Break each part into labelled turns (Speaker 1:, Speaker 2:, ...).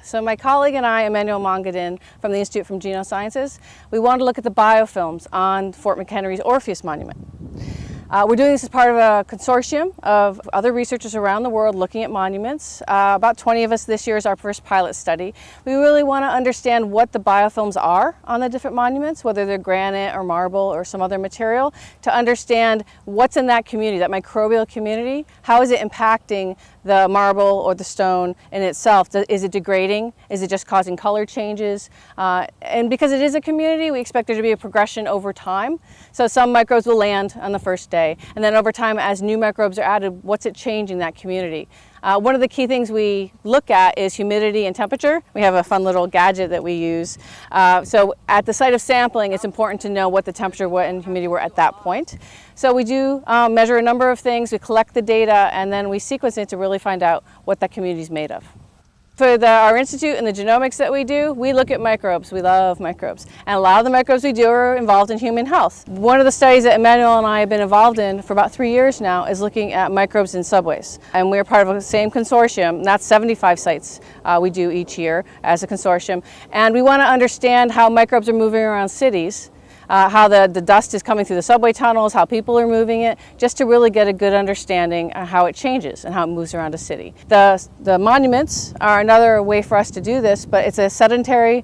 Speaker 1: So my colleague and I, Emmanuel Mongadin from the Institute for Genosciences, we wanted to look at the biofilms on Fort McHenry's Orpheus Monument. We're doing this as part of a consortium of other researchers around the world looking at monuments. About 20 of us this year is our first pilot study. We really want to understand what the biofilms are on the different monuments, whether they're granite or marble or some other material, to understand what's in that community, that microbial community. How is it impacting the marble or the stone in itself? Is it degrading? Is it just causing color changes? And because it is a community, we expect there to be a progression over time. So some microbes will land on the first day, and then over time, as new microbes are added, what's it changing that community? One of the key things we look at is humidity and temperature. We have a fun little gadget that we use. So at the site of sampling, it's important to know what the temperature and humidity were at that point. So we do measure a number of things. We collect the data, and then we sequence it to really find out what that community is made of. For our institute and the genomics that we do, we look at microbes. We love microbes. And a lot of the microbes we do are involved in human health. One of the studies that Emmanuel and I have been involved in for about 3 years now is looking at microbes in subways. And we're part of the same consortium, and that's 75 sites we do each year as a consortium. And we want to understand how microbes are moving around cities, how the dust is coming through the subway tunnels, how people are moving it, just to really get a good understanding of how it changes and how it moves around a city. The monuments are another way for us to do this, but it's a sedentary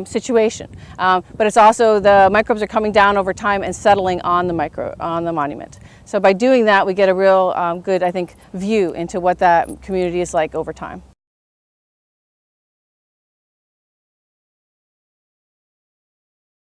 Speaker 1: situation. But it's also the microbes are coming down over time and settling on the monument. So by doing that, we get a real good, I think, view into what that community is like over time.